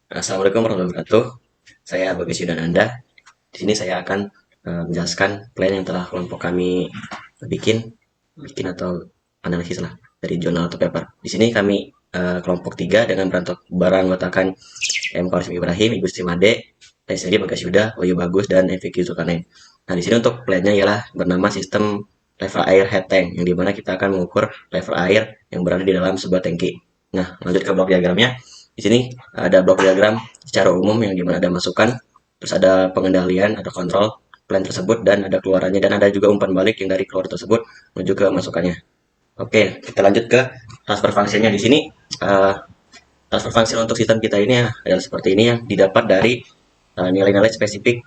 Assalamualaikum warahmatullahi wabarakatuh. Saya Bagas Yudananda. Di sini saya akan menjelaskan plan yang telah kelompok kami bikin, bikin atau analisis lah dari jurnal atau paper. Di sini kami kelompok 3 dengan beranggotakan M. Kausim Ibrahim, Ibu Sri Made, saya sendiri Bagas Yuda, Wayu Bagus, dan FQ Zulkarnain. Nah, di sini untuk plannya ialah bernama sistem level air head tank, yang dimana kita akan mengukur level air yang berada di dalam sebuah tangki. Nah, lanjut ke blok diagramnya. Di sini ada blok diagram secara umum yang dimana ada masukan, terus ada pengendalian, ada kontrol plan tersebut, dan ada keluarannya, dan ada juga umpan balik yang dari keluar tersebut menuju ke masukannya. Oke, kita lanjut ke transfer fungsinya. Di sini transfer function untuk sistem kita ini adalah seperti ini, yang didapat dari nilai-nilai spesifik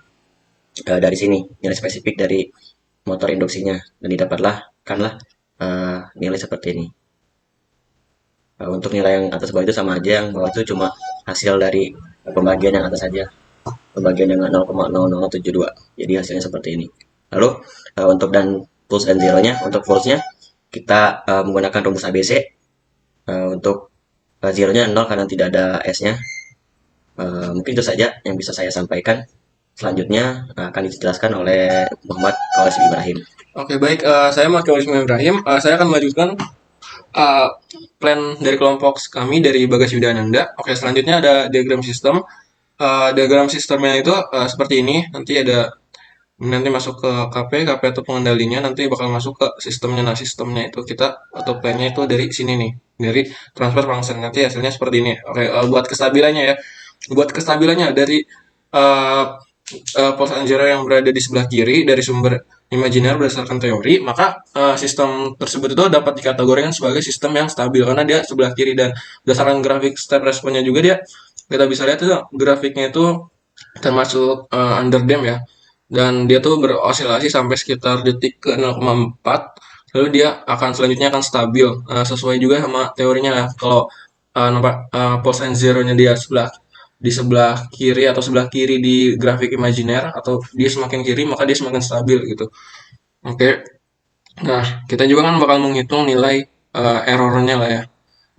dari sini, nilai spesifik dari motor induksinya, dan didapatlah kanlah nilai seperti ini. Untuk nilai yang atas bawah itu sama aja, yang bawah itu cuma hasil dari pembagian yang atas saja, pembagian dengan 0,0072. Jadi hasilnya seperti ini. Lalu untuk dan pulse and zero-nya, untuk pulse-nya kita menggunakan rumus ABC. Untuk zero-nya 0 karena tidak ada S-nya. Mungkin itu saja yang bisa saya sampaikan. Selanjutnya akan dijelaskan oleh Muhammad Kausim Ibrahim. Oke, baik. Saya Maki Wisma Ibrahim. Saya akan melanjutkan uh, plan dari kelompok kami dari Bagas Yudananda. Oke, selanjutnya ada diagram sistem. Diagram sistemnya itu seperti ini. Nanti masuk ke KP itu pengendalinya. Nanti bakal masuk ke sistemnya. Nah, sistemnya itu kita atau plannya itu dari sini nih, dari transfer function. Nanti hasilnya seperti ini. Oke, buat kestabilannya ya. Buat kestabilannya dari uh, pulse zero yang berada di sebelah kiri dari sumber imajiner berdasarkan teori, maka sistem tersebut itu dapat dikategorikan sebagai sistem yang stabil karena dia sebelah kiri, dan berdasarkan grafik step responnya juga kita bisa lihat itu grafiknya itu termasuk under damped ya, dan dia tuh beroscilasi sampai sekitar detik ke 0,4, lalu dia akan selanjutnya akan stabil sesuai juga sama teorinya ya. Kalau pulse zero-nya dia di sebelah kiri atau sebelah kiri di grafik imajiner, atau dia semakin kiri maka dia semakin stabil gitu. Oke. Nah, kita juga kan bakal menghitung nilai errornya lah ya.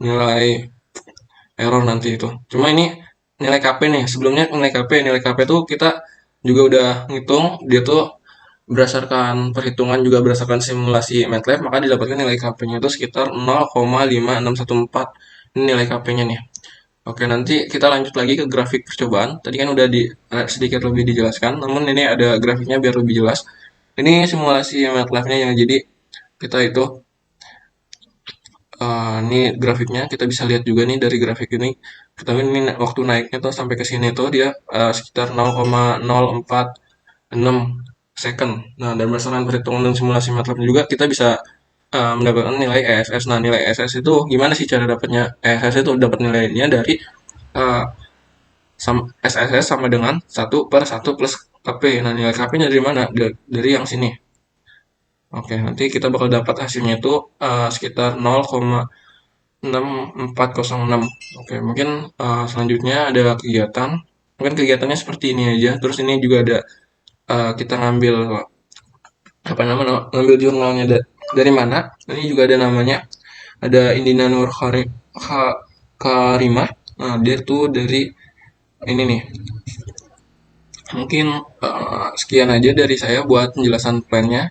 Nilai error nanti itu. Cuma ini nilai KP nih. Sebelumnya nilai KP tuh kita juga udah ngitung, dia tuh berdasarkan perhitungan juga berdasarkan simulasi MATLAB, maka didapatkan nilai KP-nya itu sekitar 0,5614. Ini nilai KP-nya nih. Oke, nanti kita lanjut lagi ke grafik percobaan. Tadi kan udah sedikit lebih dijelaskan, namun ini ada grafiknya biar lebih jelas. Ini simulasi MATLAB-nya yang jadi kita itu ini grafiknya kita bisa lihat juga nih dari grafik ini. Kita ini waktu naiknya tuh sampai ke sini tuh dia sekitar 0,046 second. Nah, dan berdasarkan perhitungan dan simulasi MATLAB juga kita bisa mendapatkan nilai ESS. Nah, nilai ESS itu gimana sih cara dapatnya? ESS itu dapat nilainya dari uh, SSS sama dengan 1/1 plus KP. Nah, nilai KP-nya dari mana? Dari yang sini. Oke, nanti kita bakal dapat hasilnya itu sekitar 0,6406. Oke, mungkin selanjutnya ada kegiatan. Mungkin kegiatannya seperti ini aja. Terus ini juga ada kita ngambil apa namanya, ngambil jurnalnya dari mana. Ini juga ada namanya. Ada Indina Nur Karimah. Nah, dia tuh dari ini nih. Mungkin sekian aja dari saya buat penjelasan plannya.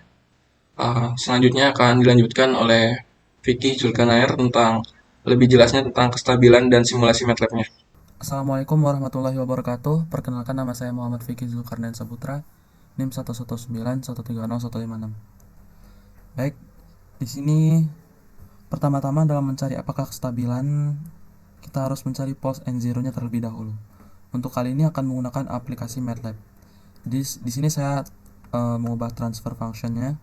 Selanjutnya akan dilanjutkan oleh Vicky Zulkarnain tentang lebih jelasnya tentang kestabilan dan simulasi MATLAB-nya. Assalamualaikum warahmatullahi wabarakatuh. Perkenalkan, nama saya Muhammad Fikri Zulkarnain Saputra, NIM 119130156. Baik, di sini pertama-tama dalam mencari apakah kestabilan, kita harus mencari pulse and zero-nya terlebih dahulu. Untuk kali ini akan menggunakan aplikasi MATLAB. Di sini saya mengubah transfer function-nya.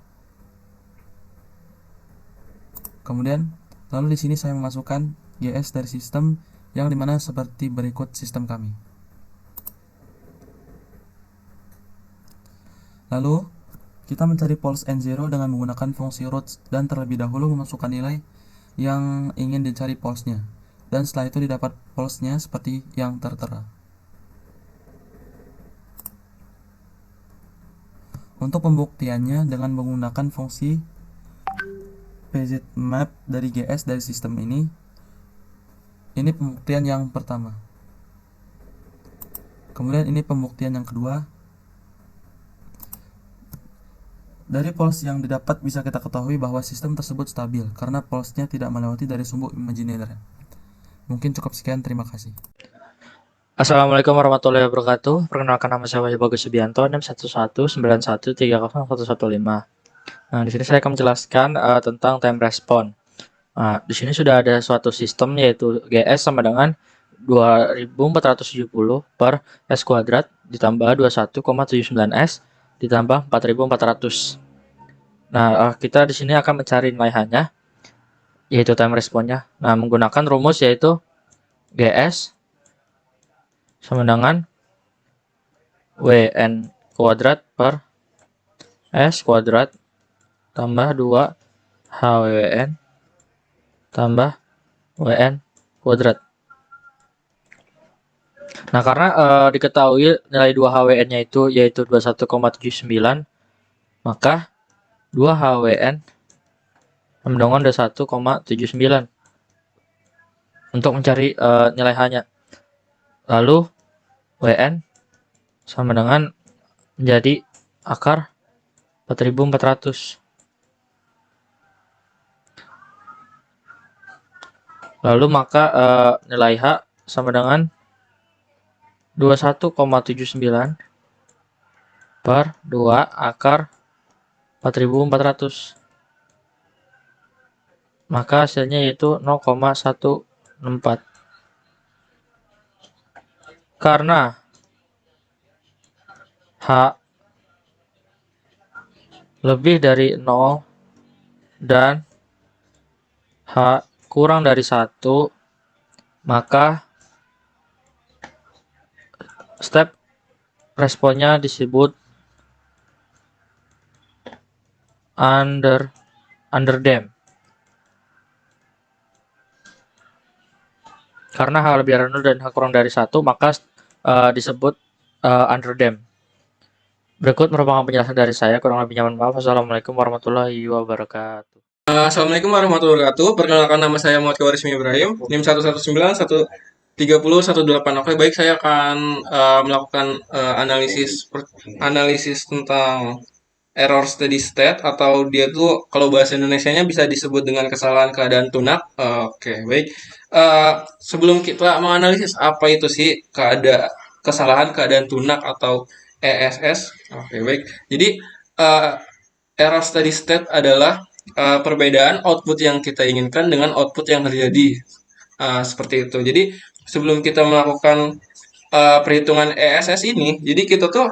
Kemudian lalu di sini saya memasukkan GS dari sistem, yang dimana seperti berikut sistem kami. Lalu kita mencari pulse and zero dengan menggunakan fungsi roots, dan terlebih dahulu memasukkan nilai yang ingin dicari pulse-nya, dan setelah itu didapat pulse-nya seperti yang tertera. Untuk pembuktiannya dengan menggunakan fungsi PZMap dari GS dari sistem ini pembuktian yang pertama. Kemudian ini pembuktian yang kedua. Dari polls yang didapat bisa kita ketahui bahwa sistem tersebut stabil karena pollsnya tidak melewati dari sumbu imajiner. Mungkin cukup sekian, terima kasih. Assalamualaikum warahmatullahi wabarakatuh. Perkenalkan nama saya Wahyu Bagus Subianto, NIM 1191300115. Nah, di sini saya akan menjelaskan tentang time response. Nah, di sini sudah ada suatu sistem yaitu GS sama dengan 2470 per S kuadrat ditambah 21,79 S ditambah 4400. Nah, kita di sini akan mencari nilai H-nya yaitu time response-nya. Nah, menggunakan rumus yaitu GS sama dengan WN kuadrat per S kuadrat tambah 2 HWN tambah WN kuadrat. Nah, karena diketahui nilai 2 HWN-nya itu yaitu 21,79, maka 2 HWN sama dengan 21,79 untuk mencari nilai H-nya. Lalu WN sama dengan menjadi akar 4400. Lalu maka nilai H sama dengan 21,79 per 2 akar 4400. Maka hasilnya yaitu 0,164. Karena H lebih dari 0 dan H kurang dari 1, maka step responnya disebut underdamped. Karena H lebih dari 0 dan H kurang dari 1, maka disebut underdamped. Berikut merupakan penjelasan dari saya, kurang lebihnya mohon maaf. Wassalamualaikum warahmatullahi wabarakatuh. Assalamualaikum warahmatullahi wabarakatuh. Perkenalkan nama saya Muhammad Kawarismi Ibrahim, NIM 119130118. Oke, baik, saya akan melakukan analisis tentang error steady state, atau dia tuh kalau bahasa Indonesianya bisa disebut dengan kesalahan keadaan tunak. Oke, baik. Sebelum kita menganalisis apa itu sih kesalahan keadaan tunak atau ESS. Oke, baik. Jadi error steady state adalah perbedaan output yang kita inginkan dengan output yang terjadi. Seperti itu. Jadi sebelum kita melakukan perhitungan ESS ini, jadi kita tuh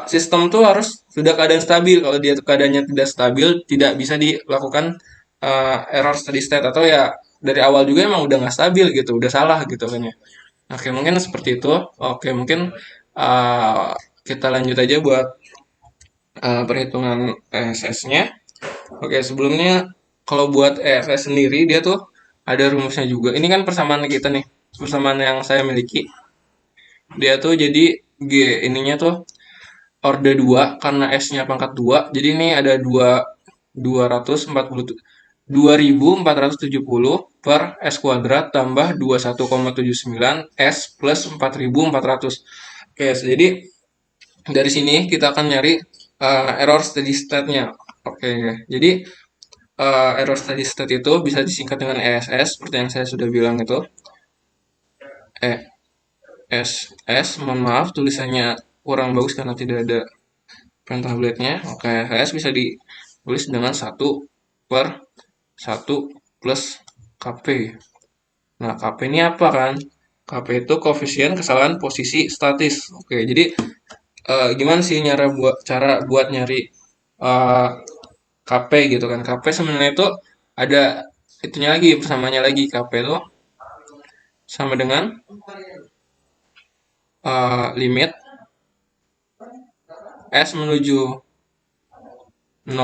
sistem tuh harus sudah keadaan stabil. Kalau dia keadaannya tidak stabil, tidak bisa dilakukan error steady state, atau ya dari awal juga emang udah nggak stabil gitu, udah salah gitu kan ya. Oke, mungkin seperti itu. Oke, mungkin kita lanjut aja buat perhitungan ESS-nya. Oke, sebelumnya kalau buat ESS sendiri dia tuh ada rumusnya juga. Ini kan persamaan kita nih, persamaan yang saya miliki. Dia tuh jadi G ininya tuh orde 2 karena S-nya pangkat 2. Jadi ini ada 2470 per S kuadrat tambah 21,79 S plus 4400. Oke, jadi dari sini kita akan nyari error steady state-nya. Oke, jadi error steady state itu bisa disingkat dengan ESS seperti yang saya sudah bilang itu. ESS, mohon maaf tulisannya kurang bagus karena tidak ada pen tabletnya. Oke, ESS bisa ditulis dengan 1 per 1 plus KP. Nah, KP ini apa kan? KP itu koefisien kesalahan posisi statis. Oke, jadi gimana sih cara buat nyari KP gitu kan? KP sebenarnya itu ada itunya lagi, persamanya lagi. KP itu sama dengan limit S menuju 0,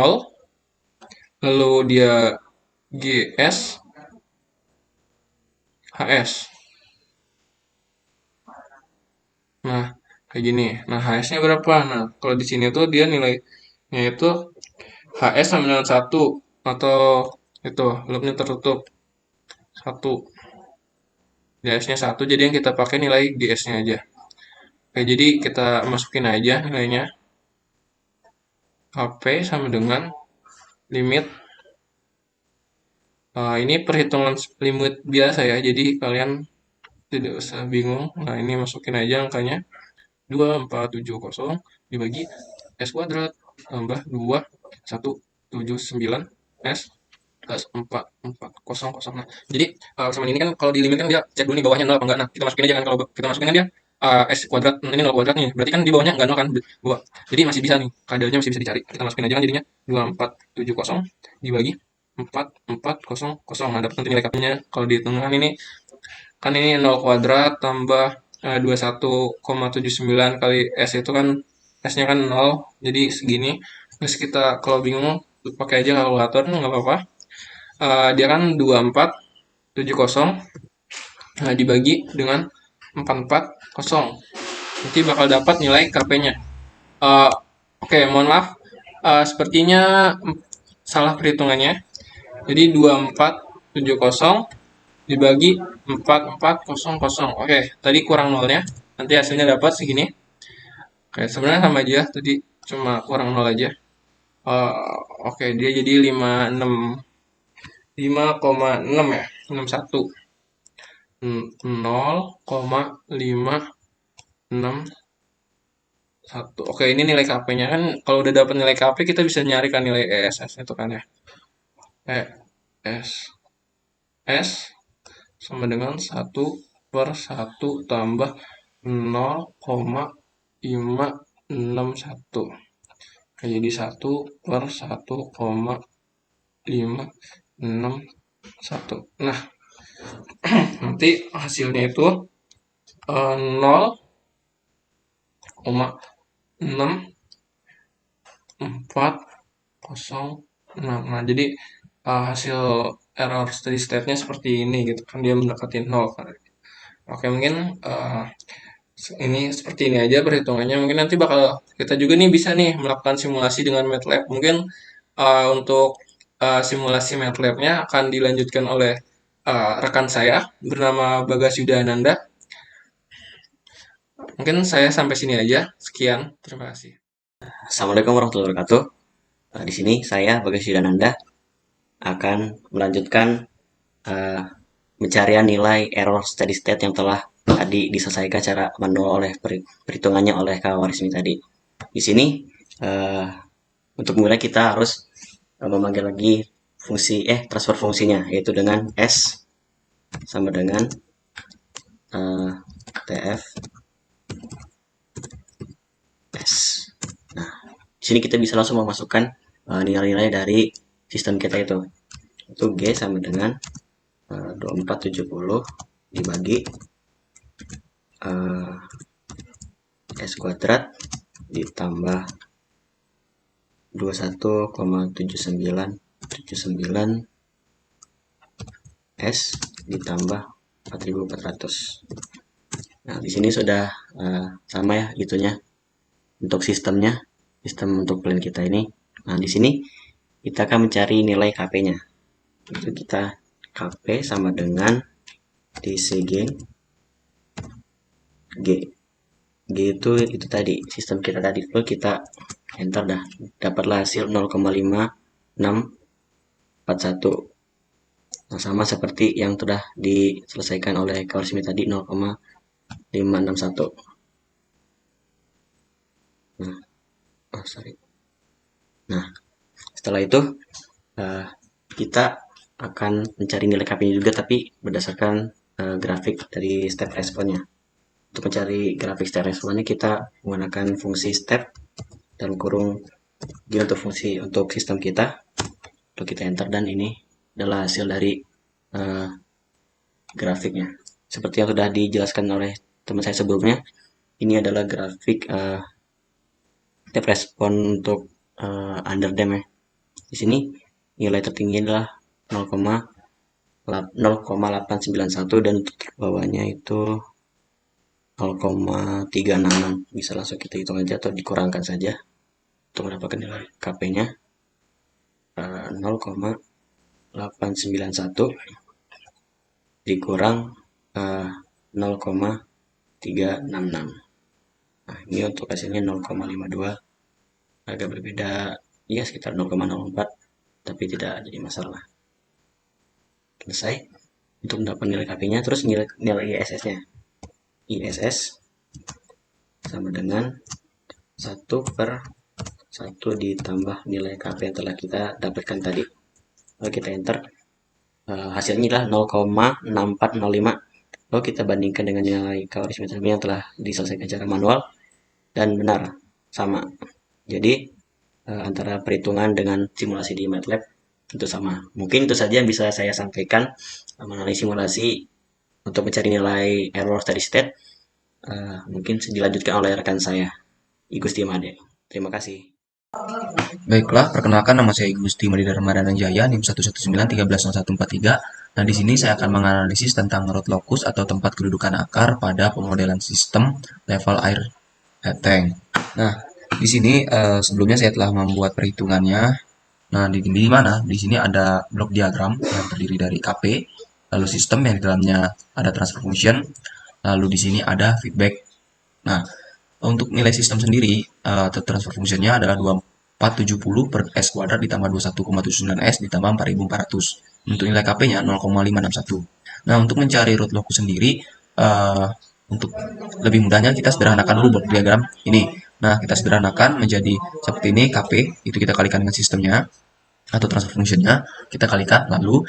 lalu dia GS HS. Nah, kayak gini. Nah, HS-nya berapa? Nah, kalau di sini tuh dia nilainya itu HS sama dengan 1, atau itu loopnya tertutup 1. GS-nya 1, jadi yang kita pakai nilai GS-nya aja. Oke, jadi kita masukin aja nilainya. KP sama dengan limit. Ini perhitungan limit biasa ya, jadi kalian tidak usah bingung. Nah, ini masukin aja angkanya. 2470 dibagi S kuadrat tambah 2179 S plus 4400. Nah, jadi sama ini kan kalau di limit kan dia cek dulu nih bawahnya 0 apa enggak. Nah, kita masukin aja kan, kalau kita masukin kan dia S kuadrat, ini 0 kuadrat nih. Berarti kan di bawahnya enggak 0 kan. Jadi masih bisa nih, kadarnya masih bisa dicari. Kita masukin aja kan jadinya 2470 dibagi 4400. Nah, dapat nanti nilai KP-nya. Kalau di tengah ini kan ini 0 kuadrat tambah 21,79 kali S itu kan S-nya kan 0, jadi segini. Terus kita kalau bingung pakai aja kalkulator, nggak apa-apa. Dia kan 2470 dibagi dengan 440, nanti bakal dapat nilai KP-nya. Oke, mohon maaf, sepertinya salah perhitungannya. Jadi 2470 dibagi 4400. Oke, tadi kurang nolnya. Nanti hasilnya dapat segini. Oke, sebenarnya sama aja. Tadi cuma kurang nol aja. Oke, dia jadi 5,6 ya. 61. 0,561. Oke, ini nilai KP-nya kan. Kalau udah dapat nilai KP, kita bisa nyari kan nilai ESS itu kan ya. S sama dengan 1/1 tambah 0,561. Jadi 1/1,561. Nah, nanti hasilnya itu 0,6406. Nah, jadi hasil error steady state-nya seperti ini gitu kan, dia mendekati 0 kan. Oke, mungkin ini seperti ini aja perhitungannya. Mungkin nanti bakal kita juga nih bisa nih melakukan simulasi dengan MATLAB. Mungkin untuk simulasi MATLAB-nya akan dilanjutkan oleh rekan saya bernama Bagas Yudananda. Mungkin saya sampai sini aja. Sekian, terima kasih. Assalamualaikum warahmatullahi wabarakatuh. Di sini saya Bagas Yudananda akan melanjutkan pencarian nilai error steady state yang telah tadi diselesaikan secara manual oleh perhitungannya oleh Kak Warismi tadi. Di sini untuk mulai kita harus memanggil lagi fungsi transfer fungsinya, yaitu dengan S sama dengan TF S. Nah, di sini kita bisa langsung memasukkan nilai-nilai dari sistem kita itu G sama dengan 2470 dibagi S kuadrat ditambah 21,7979 S ditambah 4400. Nah, di sini sudah sama ya gitunya untuk sistemnya, sistem untuk plan kita ini. Nah, di sini kita akan mencari nilai KP-nya. Itu kita KP sama dengan DCG G itu tadi sistem kita tadi, full kita enter dah, dapatlah hasil 0,5641. Nah, sama seperti yang sudah diselesaikan oleh Kawarsimi tadi, 0,561. Nah, setelah itu kita akan mencari nilai KP-nya juga, tapi berdasarkan grafik dari step responnya. Untuk mencari grafik step responnya, kita menggunakan fungsi step dalam kurung G untuk fungsi untuk sistem kita. Lalu kita enter, dan ini adalah hasil dari grafiknya. Seperti yang sudah dijelaskan oleh teman saya sebelumnya, ini adalah grafik step respon untuk underdam ya. Di sini nilai tertinggi adalah 0,891, dan untuk terbawahnya itu 0,366. Bisa langsung kita hitung aja atau dikurangkan saja untuk mendapatkan nilai KP-nya. 0,891 dikurang 0,366. Nah, ini untuk hasilnya 0,52, agak berbeda, ya sekitar 0,04, tapi tidak jadi masalah. Selesai. Untuk mendapat nilai KP-nya, terus nilai ISS-nya. ISS sama dengan 1/1 ditambah nilai KP yang telah kita dapatkan tadi. Lalu kita enter. Hasilnya adalah 0,6405. Lalu kita bandingkan dengan nilai kalori yang telah diselesaikan secara manual, dan benar, sama. Jadi antara perhitungan dengan simulasi di MATLAB itu sama. Mungkin itu saja yang bisa saya sampaikan mengenai simulasi untuk mencari nilai error steady state. Mungkin dilanjutkan oleh rekan saya, Igusti Made. Terima kasih. Baiklah, perkenalkan nama saya Gusti Madida Ramadana Jaya, NIM 119130143. Nah, di sini saya akan menganalisis tentang root locus atau tempat kedudukan akar pada pemodelan sistem level air tank. Nah, di sini sebelumnya saya telah membuat perhitungannya. Nah, di mana? Di sini ada blok diagram yang terdiri dari KP, lalu sistem yang di dalamnya ada transfer function, lalu di sini ada feedback. Nah, untuk nilai sistem sendiri, transfer functionnya adalah 2470 per S kuadrat ditambah 21,79 S ditambah 4400. Untuk nilai KP-nya 0,561. Nah, untuk mencari root locus sendiri, untuk lebih mudahnya kita sederhanakan dulu blok diagram ini. Nah, kita sederhanakan menjadi seperti ini, KP, itu kita kalikan dengan sistemnya, atau transfer functionnya, kita kalikan, lalu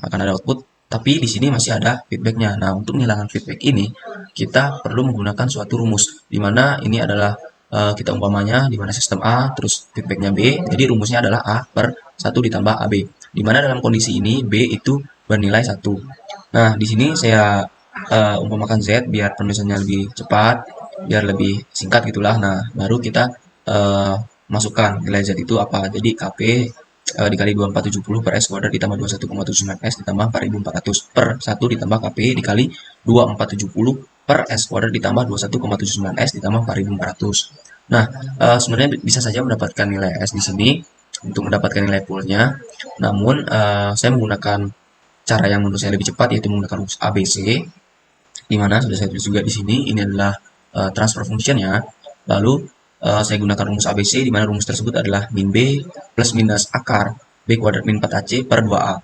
akan ada output. Tapi di sini masih ada feedbacknya. Nah, untuk menghilangkan feedback ini, kita perlu menggunakan suatu rumus, di mana ini adalah kita umpamanya, di mana sistem A, terus feedbacknya B, jadi rumusnya adalah A per 1 ditambah AB. Di mana dalam kondisi ini, B itu bernilai 1. Nah, di sini saya umpamakan Z, biar penulisannya lebih cepat, biar lebih singkat gitulah. Nah, baru kita masukkan nilai Z itu apa. Jadi KP dikali 2470 per S kuadrat ditambah 21,79 S ditambah 4400 per 1 ditambah KP dikali 2470 per S kuadrat ditambah 21,79 S ditambah 4400. Nah, sebenarnya bisa saja mendapatkan nilai S di sini untuk mendapatkan nilai poolnya. Namun, saya menggunakan cara yang menurut saya lebih cepat, yaitu menggunakan rumus ABC, di mana sudah saya tulis juga di sini. Ini adalah transfer function-nya. Lalu saya gunakan rumus ABC, di mana rumus tersebut adalah min B plus minus akar B kuadrat min 4AC per 2A.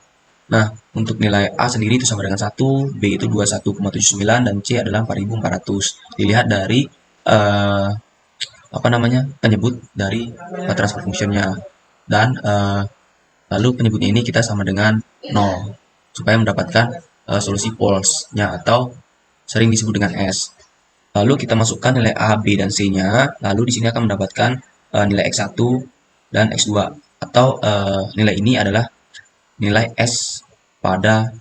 Nah, untuk nilai A sendiri itu sama dengan 1, B itu 21,79, dan C adalah 4400. Dilihat dari penyebut dari transfer function-nya. Dan lalu penyebutnya ini kita sama dengan 0, supaya mendapatkan solusi poles-nya, atau sering disebut dengan S. Lalu kita masukkan nilai A, B, dan C-nya. Lalu di sini akan mendapatkan nilai X1 dan X2. Atau nilai ini adalah nilai S pada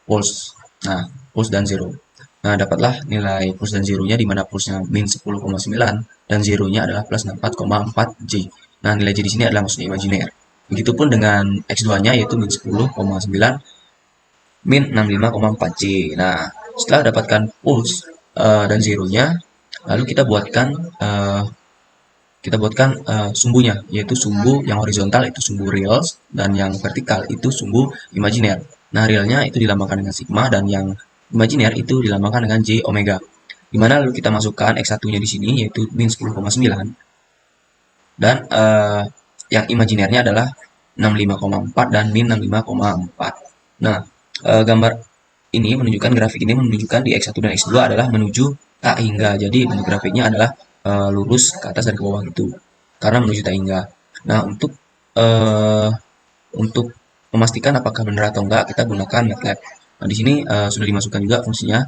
pulse. Nah, pulse dan zero. Nah, dapatlah nilai pulse dan zeronya, di mana pulse-nya min 10,9 dan zeronya adalah plus 64,4 J. Nah, nilai J di sini adalah maksudnya imajiner. Begitupun dengan X2-nya, yaitu min 10,9 min 65,4 J. Nah, setelah dapatkan pulse dan zeronya, lalu kita buatkan sumbunya, yaitu sumbu yang horizontal itu sumbu reals, dan yang vertikal itu sumbu imajiner. Nah, realnya itu dilambangkan dengan sigma, dan yang imajiner itu dilambangkan dengan J omega. Dimana lalu kita masukkan X1-nya di sini, yaitu min 10,9, dan yang imajinernya adalah 65,4 dan min 65,4. Nah, gambar ini menunjukkan, grafik ini menunjukkan di X1 dan X2 adalah menuju tak hingga. Jadi bentuk grafiknya adalah lurus ke atas dan ke bawah itu, karena menuju tak hingga. Nah, untuk memastikan apakah benar atau enggak, kita gunakan MATLAB. Nah, di sini sudah dimasukkan juga fungsinya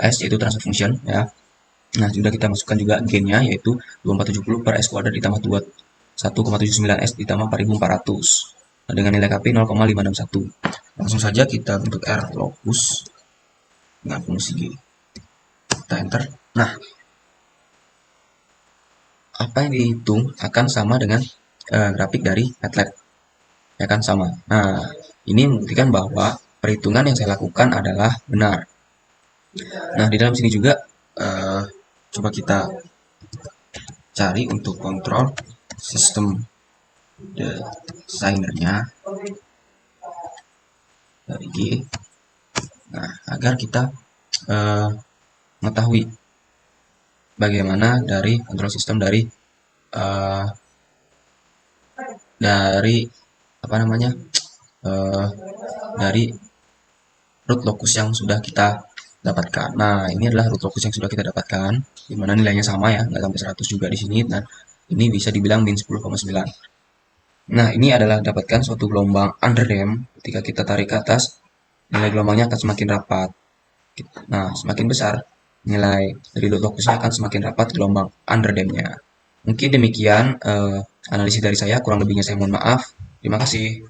S, yaitu transfer function, ya. Nah, sudah kita masukkan juga gain-nya, yaitu 2470 per S kuadrat ditambah 21,79 S ditambah 4400. Nah, dengan nilai KP 0,561. Langsung saja kita bentuk R locus dengan fungsi G. Kita enter. Nah, apa yang dihitung akan sama dengan grafik dari MATLAB, ya kan, sama. Nah, ini membuktikan bahwa perhitungan yang saya lakukan adalah benar. Nah, di dalam sini juga coba kita cari untuk kontrol sistem designernya dari G. Nah, agar kita mengetahui bagaimana dari kontrol sistem eh, dari apa namanya eh, dari root locus yang sudah kita dapatkan. Nah, ini adalah root locus yang sudah kita dapatkan, di mana nilainya sama ya, nggak sampai 100 juga di sini. Nah, ini bisa dibilang min 10,9. Nah, ini adalah dapatkan suatu gelombang underdamped. Ketika kita tarik ke atas, nilai gelombangnya akan semakin rapat. Nah, semakin besar nilai dari root locusnya akan semakin rapat gelombang underdamped-nya. Mungkin demikian analisis dari saya, kurang lebihnya saya mohon maaf. Terima kasih.